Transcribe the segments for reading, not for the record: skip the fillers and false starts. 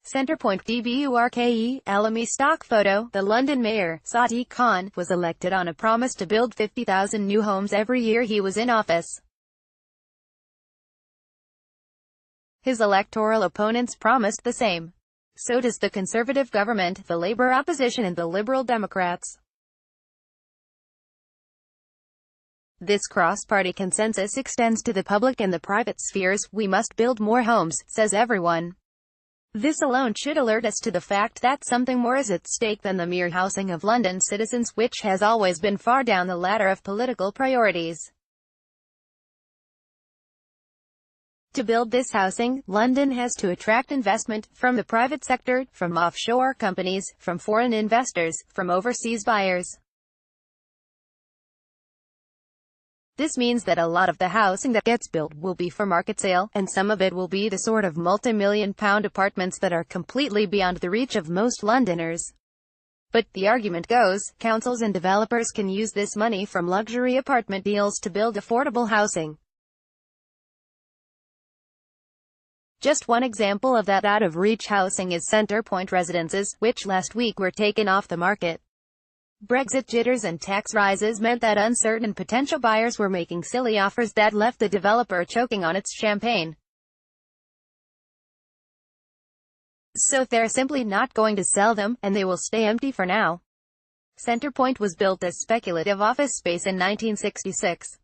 Centrepoint DBURKE, Alamy Stock Photo. The London mayor, Sadiq Khan, was elected on a promise to build 50,000 new homes every year he was in office. His electoral opponents promised the same. So does the Conservative government, the Labour opposition and the Liberal Democrats. This cross-party consensus extends to the public and the private spheres. We must build more homes, says everyone. This alone should alert us to the fact that something more is at stake than the mere housing of London citizens, which has always been far down the ladder of political priorities. To build this housing, London has to attract investment from the private sector, from offshore companies, from foreign investors, from overseas buyers. This means that a lot of the housing that gets built will be for market sale, and some of it will be the sort of multi-million-pound apartments that are completely beyond the reach of most Londoners. But, the argument goes, councils and developers can use this money from luxury apartment deals to build affordable housing. Just one example of that out-of-reach housing is Centrepoint residences, which last week were taken off the market. Brexit jitters and tax rises meant that uncertain potential buyers were making silly offers that left the developer choking on its champagne. So they're simply not going to sell them, and they will stay empty for now. Centrepoint was built as speculative office space in 1966.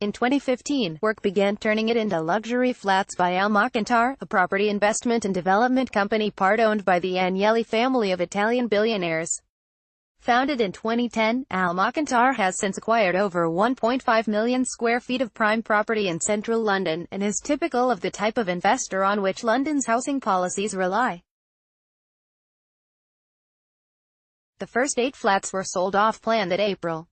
In 2015, work began turning it into luxury flats by Almacantar, a property investment and development company part-owned by the Agnelli family of Italian billionaires. Founded in 2010, Almacantar has since acquired over 1.5 million square feet of prime property in central London, and is typical of the type of investor on which London's housing policies rely. The first 8 flats were sold off-plan that April.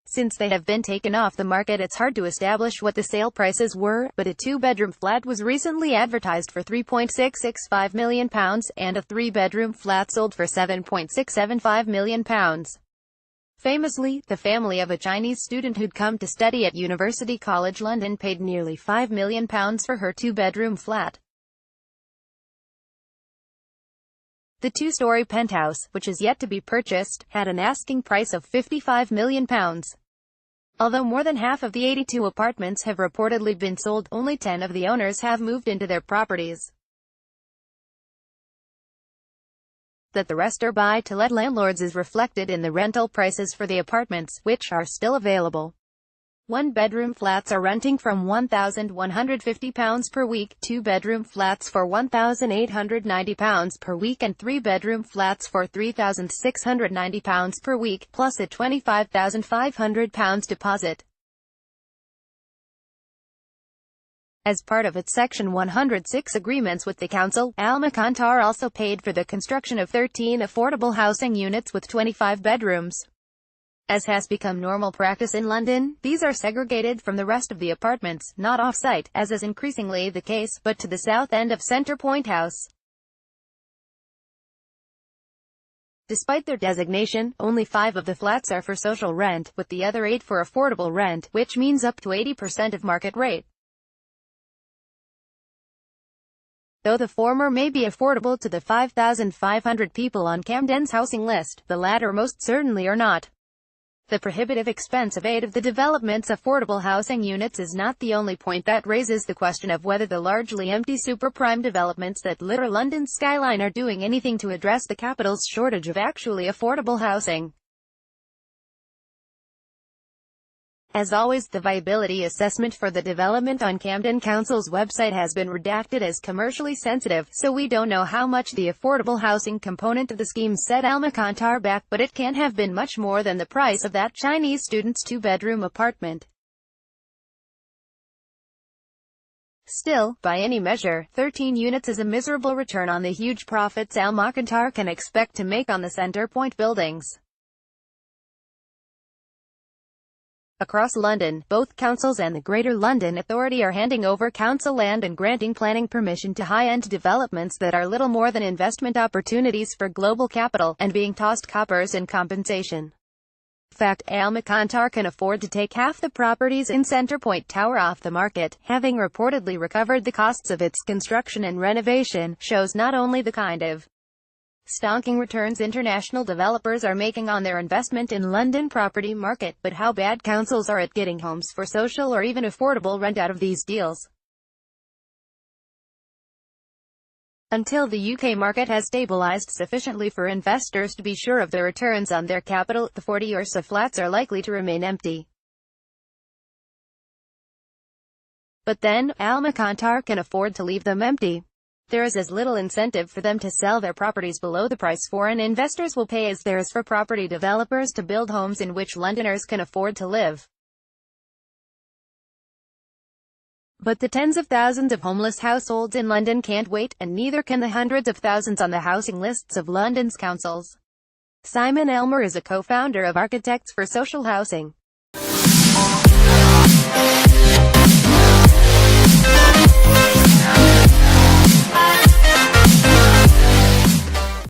Since they have been taken off the market, it's hard to establish what the sale prices were, but a 2-bedroom flat was recently advertised for £3.665 million, and a 3-bedroom flat sold for £7.675 million. Famously, the family of a Chinese student who'd come to study at University College London paid nearly £5 million for her 2-bedroom flat. The 2-story penthouse, which is yet to be purchased, had an asking price of £55 million. Although more than half of the 82 apartments have reportedly been sold, only 10 of the owners have moved into their properties. That the rest are buy-to-let landlords is reflected in the rental prices for the apartments, which are still available. 1-bedroom flats are renting from £1,150 per week, 2-bedroom flats for £1,890 per week, and 3-bedroom flats for £3,690 per week, plus a £25,500 deposit. As part of its Section 106 agreements with the council, Almacantar also paid for the construction of 13 affordable housing units with 25 bedrooms. As has become normal practice in London, these are segregated from the rest of the apartments, not off-site, as is increasingly the case, but to the south end of Centrepoint House. Despite their designation, only 5 of the flats are for social rent, with the other 8 for affordable rent, which means up to 80% of market rate. Though the former may be affordable to the 5,500 people on Camden's housing list, the latter most certainly are not. The prohibitive expense of 8 of the development's affordable housing units is not the only point that raises the question of whether the largely empty super-prime developments that litter London's skyline are doing anything to address the capital's shortage of actually affordable housing. As always, the viability assessment for the development on Camden Council's website has been redacted as commercially sensitive, so we don't know how much the affordable housing component of the scheme set Almacantar back, but it can't have been much more than the price of that Chinese student's 2-bedroom apartment. Still, by any measure, 13 units is a miserable return on the huge profits Almacantar can expect to make on the Centrepoint buildings. Across London, both councils and the Greater London Authority are handing over council land and granting planning permission to high-end developments that are little more than investment opportunities for global capital, and being tossed coppers in compensation. In fact, Alamy can afford to take half the properties in Centrepoint Tower off the market, having reportedly recovered the costs of its construction and renovation. Shows not only the kind of stonking returns international developers are making on their investment in London property market, but how bad councils are at getting homes for social or even affordable rent out of these deals. Until the UK market has stabilised sufficiently for investors to be sure of the returns on their capital, the 40 or so flats are likely to remain empty. But then, Alamy can afford to leave them empty. There is as little incentive for them to sell their properties below the price foreign investors will pay as there is for property developers to build homes in which Londoners can afford to live. But the tens of thousands of homeless households in London can't wait, and neither can the hundreds of thousands on the housing lists of London's councils. Simon Elmer is a co-founder of Architects for Social Housing.